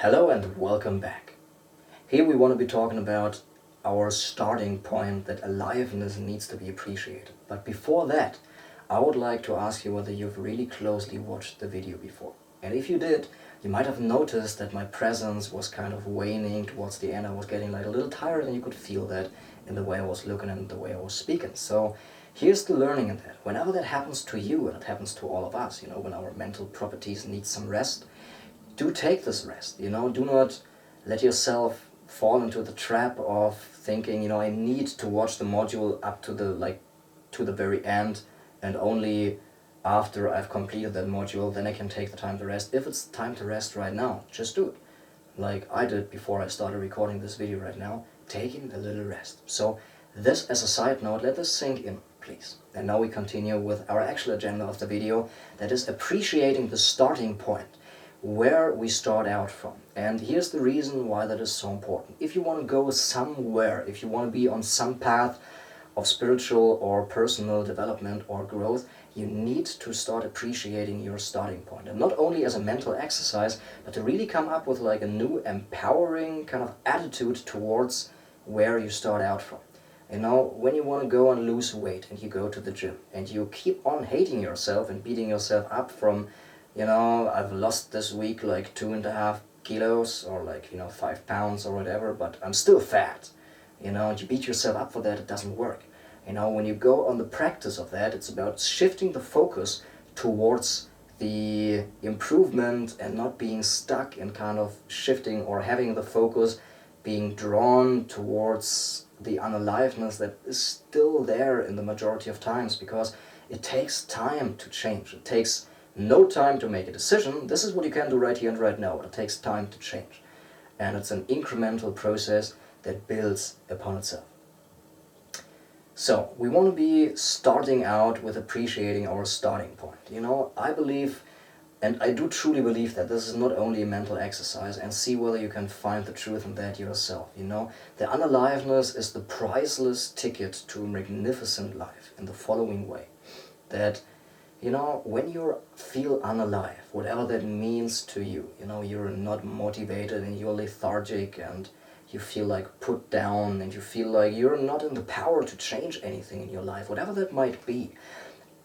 Hello and welcome back. Here we want to be talking about our starting point, that aliveness needs to be appreciated. But before that, I would like to ask you whether you've really closely watched the video before. And if you did, you might have noticed that my presence was kind of waning towards the end. I was getting like a little tired, and you could feel that in the way I was looking and the way I was speaking. So here's the learning in that. Whenever that happens to you, and it happens to all of us, when our mental properties need some rest, do take this rest, do not let yourself fall into the trap of thinking, I need to watch the module up to the very end, and only after I've completed that module, then I can take the time to rest. If it's time to rest right now, just do it. Like I did before I started recording this video right now, taking a little rest. So this as a side note, let this sink in, please. And now we continue with our actual agenda of the video, that is appreciating the starting point, where we start out from. And here's the reason why that is so important. If you want to go somewhere, if you want to be on some path of spiritual or personal development or growth, you need to start appreciating your starting point. And not only as a mental exercise, but to really come up with like a new empowering kind of attitude towards where you start out from. When you want to go and lose weight and you go to the gym and you keep on hating yourself and beating yourself up from, I've lost this week like 2.5 kilos or 5 pounds or whatever, but I'm still fat. And you beat yourself up for that, it doesn't work. When you go on the practice of that, it's about shifting the focus towards the improvement and not being stuck in kind of shifting or having the focus being drawn towards the unaliveness that is still there in the majority of times, because it takes time to change. It takes no time to make a decision. This is what you can do right here and right now, but it takes time to change. And it's an incremental process that builds upon itself. So, we want to be starting out with appreciating our starting point. I believe, and I do truly believe, that this is not only a mental exercise, and see whether you can find the truth in that yourself. The unaliveness is the priceless ticket to a magnificent life in the following way. That when you feel unalive, whatever that means to you, you're not motivated and you're lethargic and you feel like put down and you feel like you're not in the power to change anything in your life, whatever that might be,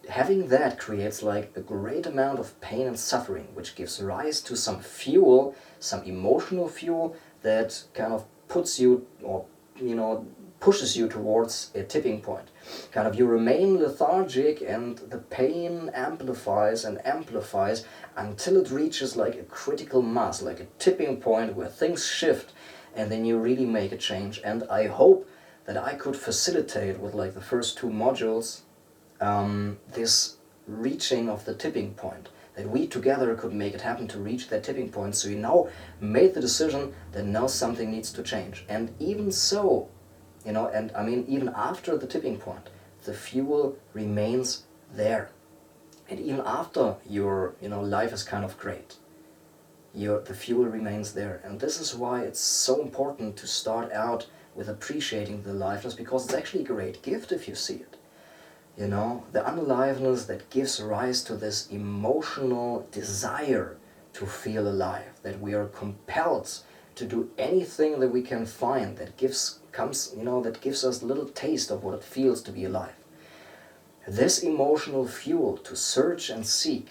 having that creates like a great amount of pain and suffering, which gives rise to some fuel, some emotional fuel that kind of puts you, or pushes you towards a tipping point. Kind of you remain lethargic and the pain amplifies and amplifies until it reaches like a critical mass, like a tipping point where things shift and then you really make a change. And I hope that I could facilitate with like the first 2 modules this reaching of the tipping point, that we together could make it happen to reach that tipping point. So you now made the decision that now something needs to change. And even so, even after the tipping point, the fuel remains there. And even after your, life is kind of great, the fuel remains there. And this is why it's so important to start out with appreciating the aliveness, because it's actually a great gift if you see it. The unaliveness that gives rise to this emotional desire to feel alive, that we are compelled to do anything that we can find that gives us a little taste of what it feels to be alive. This emotional fuel to search and seek,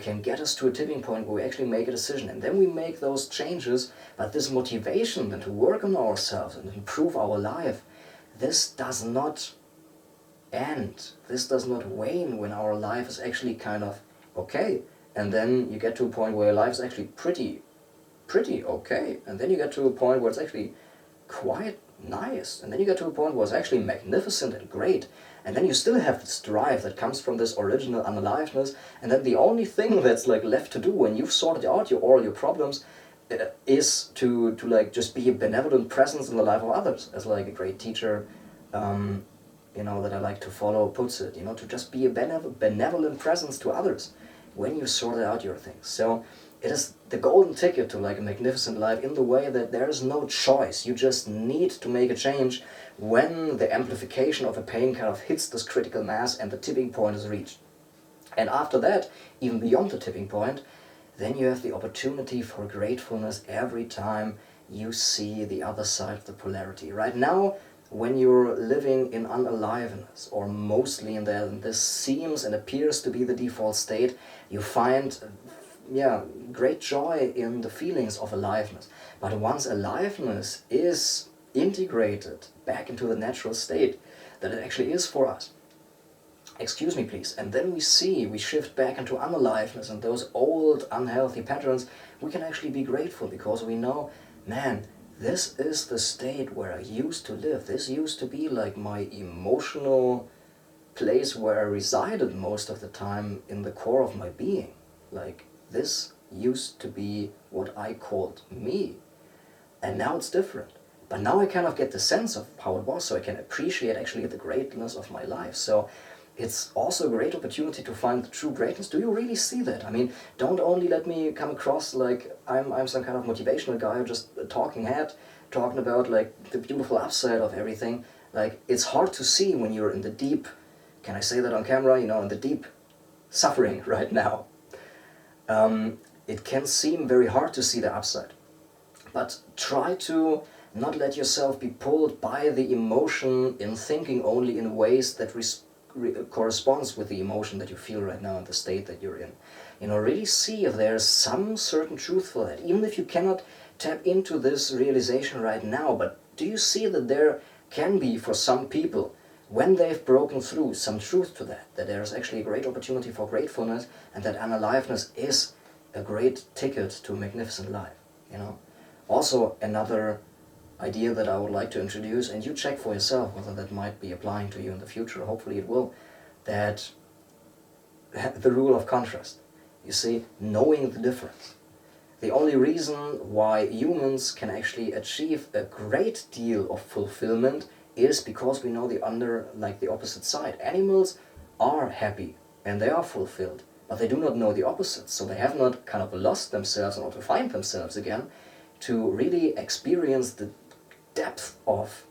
can get us to a tipping point where we actually make a decision, and then we make those changes. But this motivation then to work on ourselves and improve our life, this does not end, this does not wane when our life is actually kind of okay. And then you get to a point where your life is actually pretty okay, and then you get to a point where it's actually quite nice, and then you get to a point where it's actually magnificent and great, and then you still have this drive that comes from this original unaliveness, and then the only thing that's like left to do when you've sorted out all your problems is to like just be a benevolent presence in the life of others, as like a great teacher that I like to follow puts it, to just be a benevolent presence to others when you sort out your things. So it is the golden ticket to like a magnificent life, in the way that there is no choice. You just need to make a change when the amplification of a pain kind of hits this critical mass and the tipping point is reached. And after that, even beyond the tipping point, then you have the opportunity for gratefulness every time you see the other side of the polarity. Right now, when you're living in unaliveness, or mostly in that, and this seems and appears to be the default state, you find great joy in the feelings of aliveness. But once aliveness is integrated back into the natural state that it actually is for us, excuse me please, and then we shift back into unaliveness and those old unhealthy patterns, we can actually be grateful because we know, man, this is the state where I used to live. This used to be like my emotional place where I resided most of the time in the core of my being. Like, this used to be what I called me. And now it's different. But now I kind of get the sense of how it was, so I can appreciate actually the greatness of my life. So it's also a great opportunity to find the true greatness. Do you really see that? I mean, don't only let me come across like I'm some kind of motivational guy or just a talking head, talking about like the beautiful upside of everything. Like, it's hard to see when you're in the deep, can I say that on camera, in the deep suffering right now. It can seem very hard to see the upside. But try to not let yourself be pulled by the emotion in thinking only in ways that corresponds with the emotion that you feel right now and the state that you're in. Really see if there's some certain truth for that, even if you cannot tap into this realization right now. But do you see that there can be, for some people, when they've broken through, some truth to that there's actually a great opportunity for gratefulness, and that unaliveness is a great ticket to a magnificent life. Also, another idea that I would like to introduce, and you check for yourself whether that might be applying to you in the future, hopefully it will, that the rule of contrast. You see, knowing the difference. The only reason why humans can actually achieve a great deal of fulfillment is because we know the opposite side. Animals are happy and they are fulfilled, but they do not know the opposite, so they have not kind of lost themselves in order to find themselves again, to really experience the depth of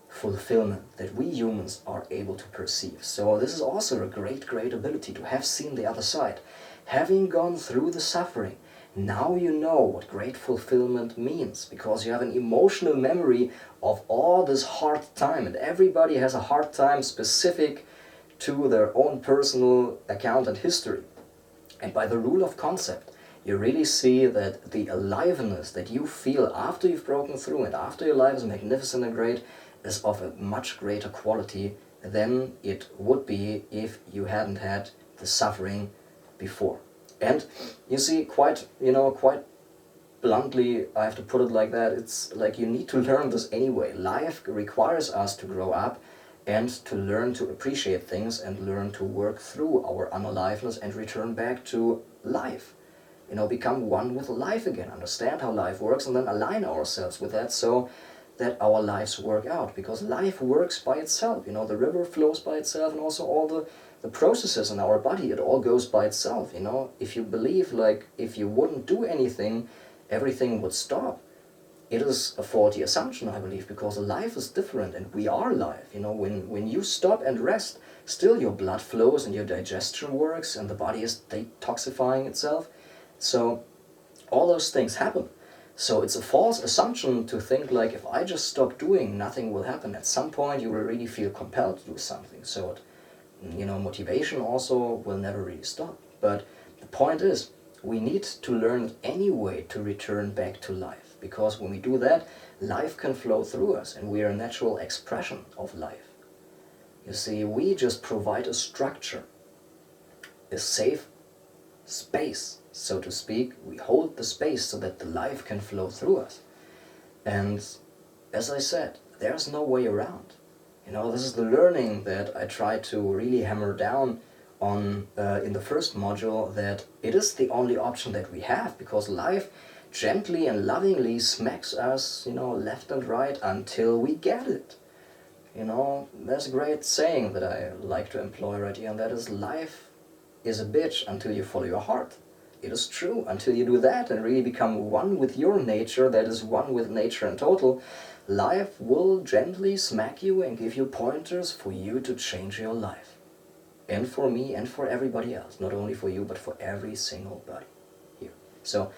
fulfillment that we humans are able to perceive. So this is also a great, great ability to have seen the other side. Having gone through the suffering, now you know what great fulfillment means, because you have an emotional memory of all this hard time, and everybody has a hard time specific to their own personal account and history. And by the rule of concept, you really see that the aliveness that you feel after you've broken through and after your life is magnificent and great is of a much greater quality than it would be if you hadn't had the suffering before. And you see, quite bluntly, I have to put it like that, it's like you need to learn this anyway. Life requires us to grow up and to learn to appreciate things and learn to work through our unaliveness and return back to life. Become one with life again, understand how life works, and then align ourselves with that so that our lives work out. Because life works by itself, the river flows by itself, and also all the processes in our body, it all goes by itself, If you believe, like, if you wouldn't do anything, everything would stop. It is a faulty assumption, I believe, because life is different, and we are life. When you stop and rest, still your blood flows and your digestion works, and the body is detoxifying itself. So all those things happen. So it's a false assumption to think like, if I just stop doing, nothing will happen. At some point you will really feel compelled to do something. So motivation also will never really stop. But the point is, we need to learn anyway to return back to life. Because when we do that, life can flow through us, and we are a natural expression of life. You see, we just provide a structure, a safe space, so to speak. We hold the space so that the life can flow through us. And as I said, there's no way around. This is the learning that I try to really hammer down on in the first module, that it is the only option that we have, because life gently and lovingly smacks us, left and right until we get it. There's a great saying that I like to employ right here, and that is, life is a bitch until you follow your heart. It is true. Until you do that and really become one with your nature, that is one with nature in total, life will gently smack you and give you pointers for you to change your life. And for me and for everybody else. Not only for you, but for every single body. So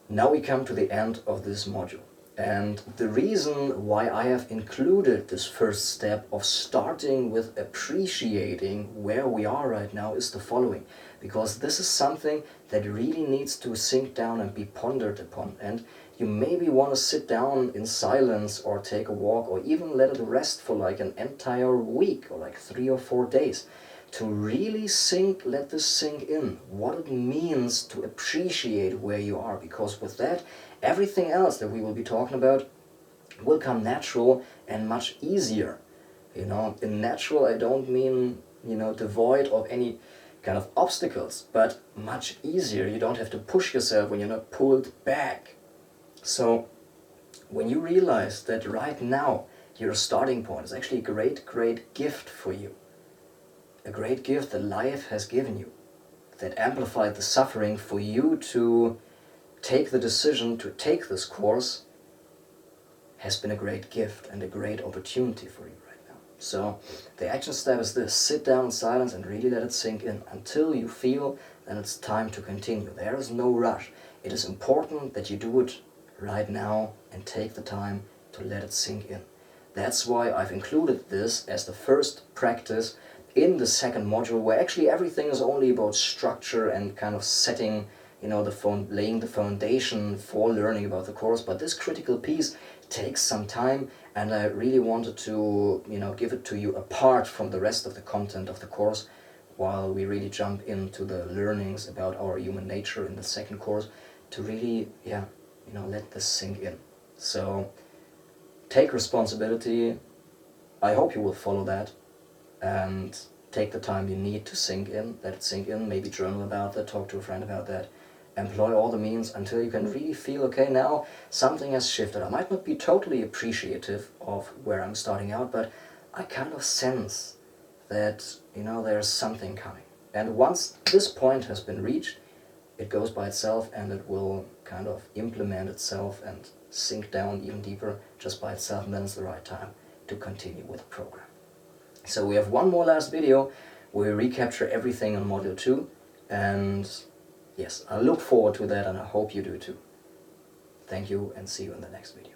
now we come to the end of this module. And the reason why I have included this first step of starting with appreciating where we are right now is the following. Because this is something that really needs to sink down and be pondered upon. And you maybe want to sit down in silence or take a walk or even let it rest for like an entire week or like 3 or 4 days to really let this sink in, what it means to appreciate where you are. Because with that, everything else that we will be talking about will come natural and much easier. You know, in natural I don't mean, you know, devoid of any kind of obstacles, but much easier. You don't have to push yourself when you're not pulled back. So when you realize that right now your starting point is actually a great gift for you, a great gift that life has given you, that amplified the suffering for you to take the decision to take this course, has been a great gift and a great opportunity for you right now. So the action step is this: sit down in silence and really let it sink in until you feel that it's time to continue. There is no rush. It is important that you do it right now and take the time to let it sink in. That's why I've included this as the first practice in the second module, where actually everything is only about structure and kind of setting, you know, laying the foundation for learning about the course. But this critical piece takes some time, and I really wanted to, you know, give it to you apart from the rest of the content of the course, while we really jump into the learnings about our human nature in the second course, to really, yeah, you know, let this sink in. So take responsibility. I hope you will follow that and take the time you need to sink in, let it sink in, maybe journal about that, talk to a friend about that, employ all the means until you can really feel, okay, now something has shifted. I might not be totally appreciative of where I'm starting out, but I kind of sense that, you know, there's something coming. And once this point has been reached, it goes by itself and it will kind of implement itself and sink down even deeper just by itself, and then it's the right time to continue with the program. So we have one more last video where we recapture everything on Module 2, and yes, I look forward to that and I hope you do too. Thank you and see you in the next video.